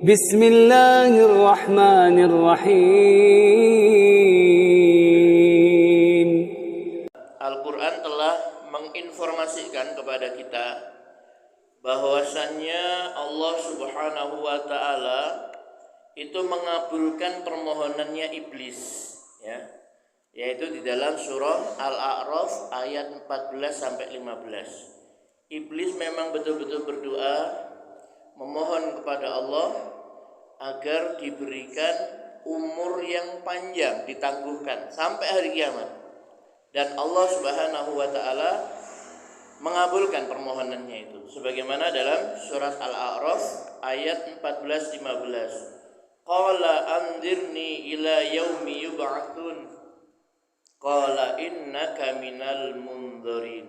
Bismillahirrahmanirrahim. Al-Quran telah menginformasikan kepada kita bahwasannya Allah Subhanahu wa Ta'ala itu mengabulkan permohonannya iblis, ya, yaitu di dalam surah Al-A'raf ayat 14 sampai 15. Iblis memang betul-betul berdoa memohon kepada Allah agar diberikan umur yang panjang, ditangguhkan sampai hari kiamat. Dan Allah Subhanahu wa Ta'ala mengabulkan permohonannya itu sebagaimana dalam surat Al-A'raf ayat 14-15. Qala anzirni ila yaumi yub'atsun qala innaka minal mundzirin.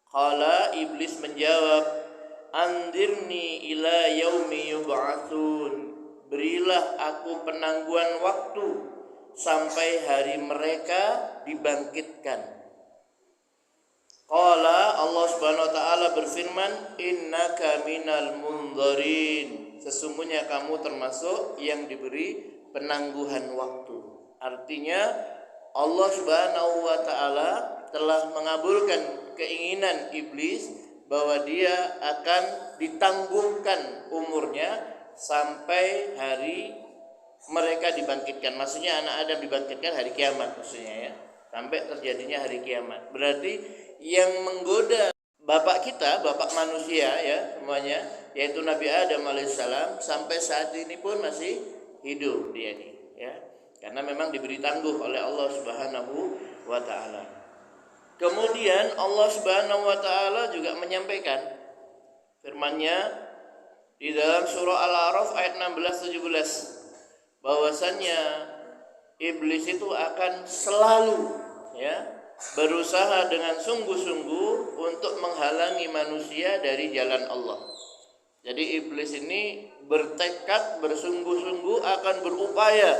Qala, iblis menjawab, anzirni ila yaumi yub'atsun, berilah aku penangguhan waktu sampai hari mereka dibangkitkan. Qala, Allah Subhanahu wa Ta'ala berfirman, innaka minal mundzirin, sesungguhnya kamu termasuk yang diberi penangguhan waktu. Artinya Allah Subhanahu wa Ta'ala telah mengabulkan keinginan iblis bahwa dia akan ditangguhkan umurnya sampai hari mereka dibangkitkan. Maksudnya anak Adam dibangkitkan hari kiamat, maksudnya ya, sampai terjadinya hari kiamat. Berarti yang menggoda bapak kita, bapak manusia ya semuanya, yaitu Nabi Adam alaihissalam, sampai saat ini pun masih hidup dia nih, ya, karena memang diberi tangguh oleh Allah Subhanahu wa Ta'ala. Kemudian Allah Subhanahu wa Ta'ala juga menyampaikan firman-Nya di dalam surah Al-A'raf ayat 16-17 bahwasannya iblis itu akan selalu, ya, berusaha dengan sungguh-sungguh untuk menghalangi manusia dari jalan Allah. Jadi iblis ini bertekad, bersungguh-sungguh akan berupaya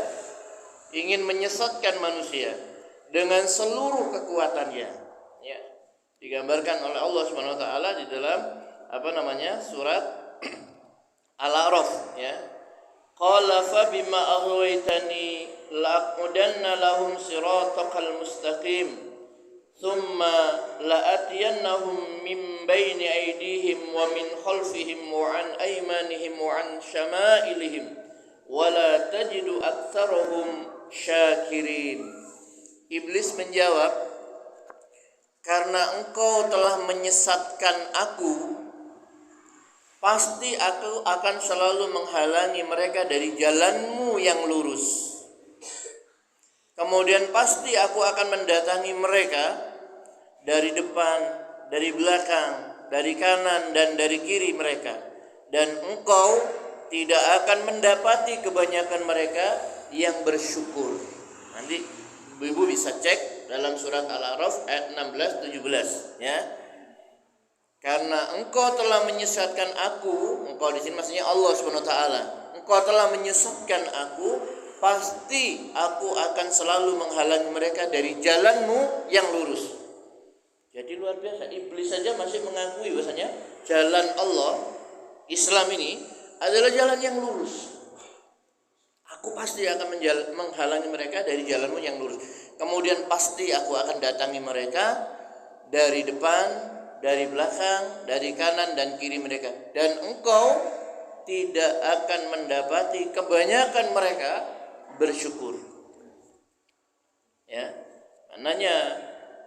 ingin menyesatkan manusia dengan seluruh kekuatannya. Ya, digambarkan oleh Allah Subhanahu wa Ta'ala di dalam surat Al-A'raf, ya. Qala fa bima aghwaytani la'aqudanna lahum siratal mustaqim thumma la'atiyannahum min baini aydihim wa min khalfihim wa an aymanihim wa an syama'ilihim wa la tajidu aktsarahum syakirin. Iblis menjawab, karena engkau telah menyesatkan aku, pasti aku akan selalu menghalangi mereka dari jalanmu yang lurus. Kemudian pasti aku akan mendatangi mereka dari depan, dari belakang, dari kanan dan dari kiri mereka. Dan engkau tidak akan mendapati kebanyakan mereka yang bersyukur. Nanti ibu bisa cek dalam surat Al-A'raf ayat 16-17, ya. Karena engkau telah menyesatkan aku, engkau di sini maksudnya Allah Subhanahu wa Ta'ala. Engkau telah menyesatkan aku, pasti aku akan selalu menghalangi mereka dari jalanmu yang lurus. Jadi luar biasa, iblis saja masih mengakui bahasanya jalan Allah, Islam ini adalah jalan yang lurus. Aku pasti akan menghalangi mereka dari jalanmu yang lurus. Kemudian pasti aku akan datangi mereka dari depan, dari belakang, dari kanan dan kiri mereka. Dan engkau tidak akan mendapati kebanyakan mereka bersyukur. Ya, maknanya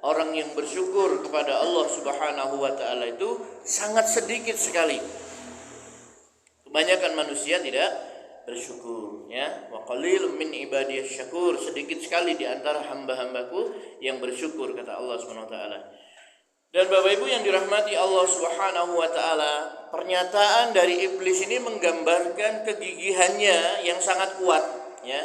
orang yang bersyukur kepada Allah Subhanahu wa Ta'ala itu sangat sedikit sekali. Kebanyakan manusia tidak bersyukur, ya. Wa qalilun min ibadiyasy syakur, sedikit sekali di antara hamba-hambaku yang bersyukur, kata Allah Subhanahu wa Ta'ala. Dan Bapak Ibu yang dirahmati Allah Subhanahu wa Ta'ala, pernyataan dari iblis ini menggambarkan kegigihannya yang sangat kuat, ya,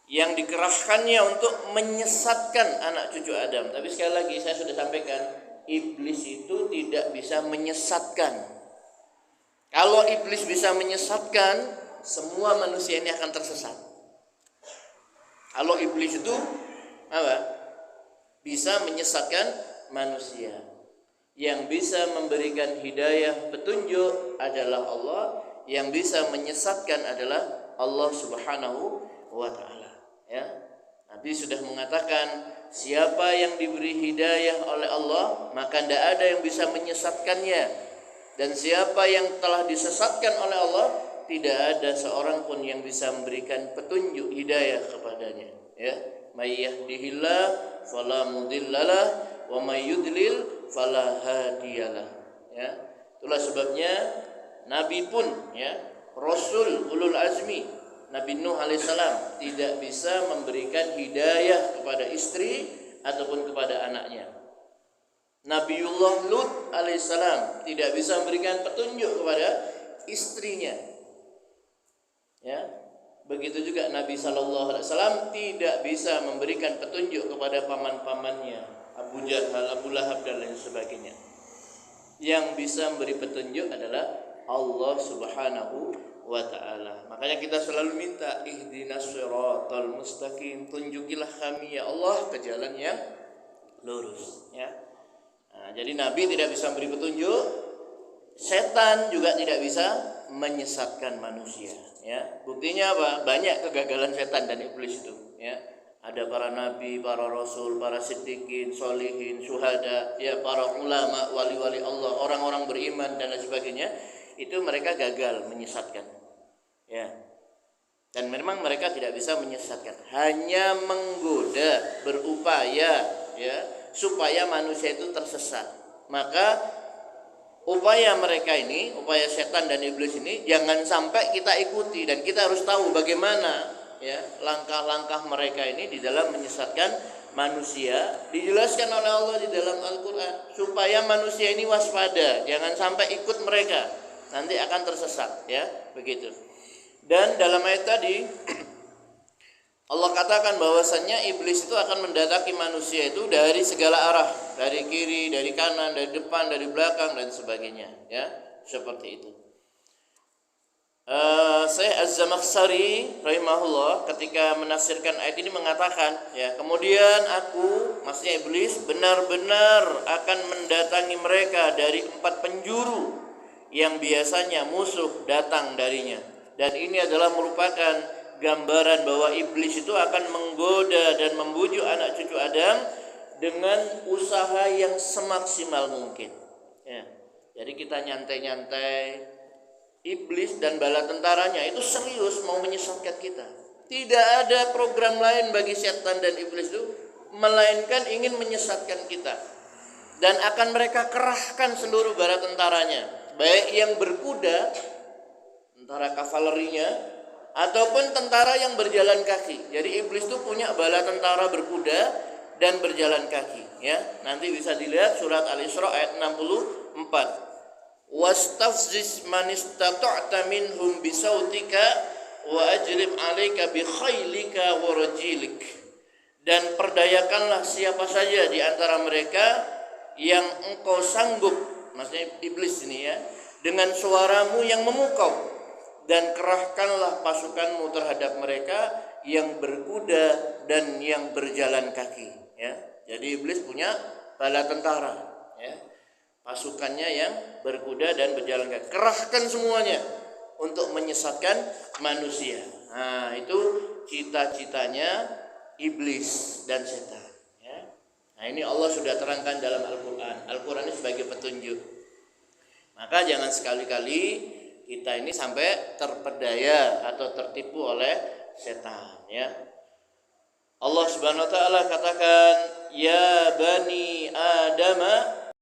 yang dikerahkannya untuk menyesatkan anak cucu Adam. Tapi sekali lagi saya sudah sampaikan, iblis itu tidak bisa menyesatkan. Kalau iblis bisa menyesatkan, semua manusia ini akan tersesat. Kalau iblis itu bisa menyesatkan manusia. Yang bisa memberikan hidayah petunjuk adalah Allah, yang bisa menyesatkan adalah Allah Subhanahu wa taala, ya. Nabi sudah mengatakan, siapa yang diberi hidayah oleh Allah, maka tidak ada yang bisa menyesatkannya. Dan siapa yang telah disesatkan oleh Allah, tidak ada seorang pun yang bisa memberikan petunjuk hidayah kepadanya, ya. May yahdihillah fala mudhillalah wa may yudlil fala hadiyalah, ya. Itulah sebabnya Nabi pun, ya, Rasul ulul azmi Nabi Nuh alaihissalam tidak bisa memberikan hidayah kepada istri ataupun kepada anaknya. Nabiullah Lut alaihissalam tidak bisa memberikan petunjuk kepada istrinya, ya. Begitu juga Nabi Shallallahu Alaihi Wasallam tidak bisa memberikan petunjuk kepada paman-pamannya, Abu Jahal, Abu Lahab dan lain sebagainya. Yang bisa memberi petunjuk adalah Allah Subhanahu wa ta'ala. Makanya kita selalu minta ihdinas siratal mustaqim, tunjukilah kami ya Allah ke jalan yang lurus, ya. Nah, jadi Nabi tidak bisa memberi petunjuk, setan juga tidak bisa menyesatkan manusia, ya. Buktinya apa? Banyak kegagalan setan dan iblis itu, ya. Ada para nabi, para rasul, para siddiqin, solihin, syuhada, ya, para ulama, wali-wali Allah, orang-orang beriman dan lain sebagainya. Itu mereka gagal menyesatkan, ya. Dan memang mereka tidak bisa menyesatkan, hanya menggoda, berupaya, ya, supaya manusia itu tersesat. Maka upaya mereka ini, upaya setan dan iblis ini jangan sampai kita ikuti, dan kita harus tahu bagaimana, ya, langkah-langkah mereka ini di dalam menyesatkan manusia. Dijelaskan oleh Allah di dalam Al-Quran supaya manusia ini waspada, jangan sampai ikut mereka, nanti akan tersesat, ya, begitu. Dan dalam ayat tadi Allah katakan bahwasannya iblis itu akan mendatangi manusia itu dari segala arah, dari kiri, dari kanan, dari depan, dari belakang dan sebagainya, ya, seperti itu. Syekh Az-Zamakhsyari rahimahullah ketika menafsirkan ayat ini mengatakan, ya, kemudian aku, maksudnya iblis, benar-benar akan mendatangi mereka dari 4 penjuru yang biasanya musuh datang darinya. Dan ini adalah merupakan gambaran bahwa iblis itu akan menggoda dan membujuk anak cucu Adam dengan usaha yang semaksimal mungkin, ya. Jadi kita nyantai-nyantai, iblis dan bala tentaranya itu serius mau menyesatkan kita. Tidak ada program lain bagi setan dan iblis itu melainkan ingin menyesatkan kita. Dan akan mereka kerahkan seluruh bala tentaranya, baik yang berkuda, tentara kavalerinya, ataupun tentara yang berjalan kaki. Jadi iblis itu punya bala tentara berkuda dan berjalan kaki, ya. Nanti bisa dilihat surat Al-Isra ayat 64. Wastafziz man istata'ta minhum bisautika wa ajlib 'alaika bi khailika wa rajilik. Dan perdayakanlah siapa saja di antara mereka yang engkau sanggup, maksudnya iblis ini, ya, dengan suaramu yang memukau, dan kerahkanlah pasukanmu terhadap mereka yang berkuda dan yang berjalan kaki, ya. Jadi iblis punya bala tentara, ya, pasukannya yang berkuda dan berjalan kaki, kerahkan semuanya untuk menyesatkan manusia. Nah, itu cita-citanya iblis dan setan, ya. Nah, ini Allah sudah terangkan dalam Al-Quran. Al-Quran ini sebagai petunjuk. Maka jangan sekali-kali kita ini sampai terpedaya atau tertipu oleh setan, ya. Allah Subhanahu wa taala katakan, ya bani Adam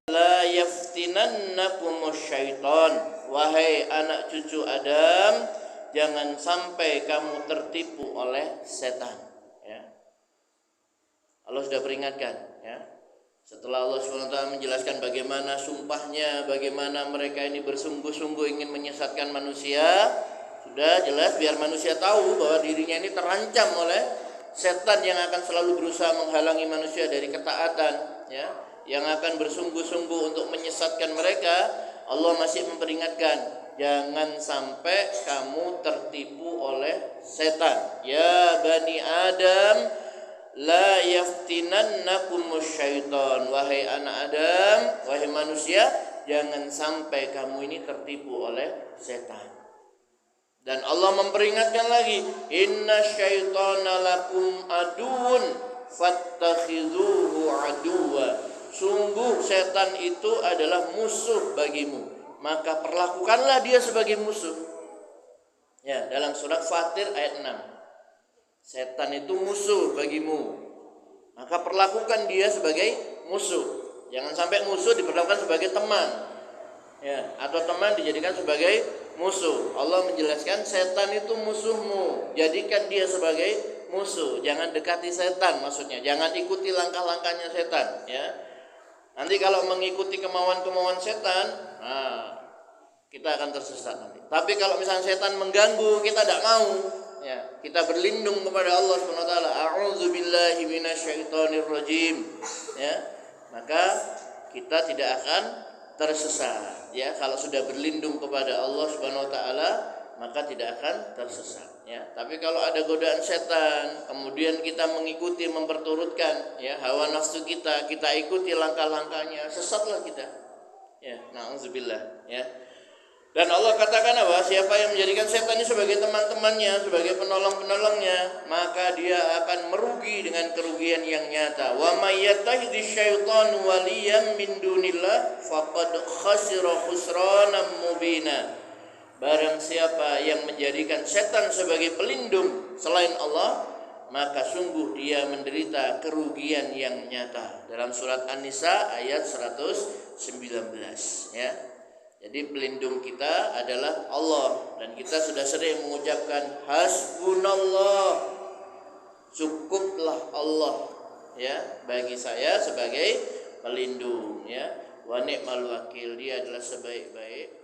la yaftinannakumus syaitan, wahai anak cucu Adam, jangan sampai kamu tertipu oleh setan, ya. Allah sudah peringatkan, ya. Setelah Allah SWT menjelaskan bagaimana sumpahnya, bagaimana mereka ini bersungguh-sungguh ingin menyesatkan manusia, sudah jelas biar manusia tahu bahwa dirinya ini terancam oleh setan yang akan selalu berusaha menghalangi manusia dari ketaatan, ya, yang akan bersungguh-sungguh untuk menyesatkan mereka. Allah masih memperingatkan, jangan sampai kamu tertipu oleh setan. Ya bani Adam la yaftinannakumus syaitan, wahai anak Adam, wahai manusia, jangan sampai kamu ini tertipu oleh setan. Dan Allah memperingatkan lagi, inna syaitana lakum aduun fattakhidhuhu aduwa. Sungguh setan itu adalah musuh bagimu, maka perlakukanlah dia sebagai musuh. Ya, dalam surat Fatir ayat 6. Setan itu musuh bagimu, maka perlakukan dia sebagai musuh. Jangan sampai musuh diperlakukan sebagai teman. Ya, atau teman dijadikan sebagai musuh. Allah menjelaskan setan itu musuhmu, jadikan dia sebagai musuh. Jangan dekati setan, maksudnya jangan ikuti langkah-langkahnya setan, ya. Nanti kalau mengikuti kemauan-kemauan setan, kita akan tersesat nanti. Tapi kalau misalnya setan mengganggu, kita tidak mau, ya. Kita berlindung kepada Allah Subhanahu wa taala. A'udzubillahi minasyaitonirrajim. Ya. Maka kita tidak akan tersesat, ya. Kalau sudah berlindung kepada Allah Subhanahu wa taala, maka tidak akan tersesat, ya. Tapi kalau ada godaan setan, kemudian kita mengikuti, memperturutkan, ya, hawa nafsu kita ikuti langkah-langkahnya, sesatlah kita. Ya, na'udzubillah, ya. Dan Allah katakan apa? Siapa yang menjadikan setan ini sebagai teman-temannya, sebagai penolong-penolongnya, maka dia akan merugi dengan kerugian yang nyata. Wa may yattakhidhish syaitanu waliyan min dunillah faqad khasira khusranan mubina. Barang siapa yang menjadikan setan sebagai pelindung selain Allah, maka sungguh dia menderita kerugian yang nyata. Dalam surat An-Nisa ayat 119, ya. Jadi pelindung kita adalah Allah, dan kita sudah sering mengucapkan hasbunallah, cukuplah Allah, ya, bagi saya sebagai pelindung, ya. Wa ni'mal wakil, dia adalah sebaik-baik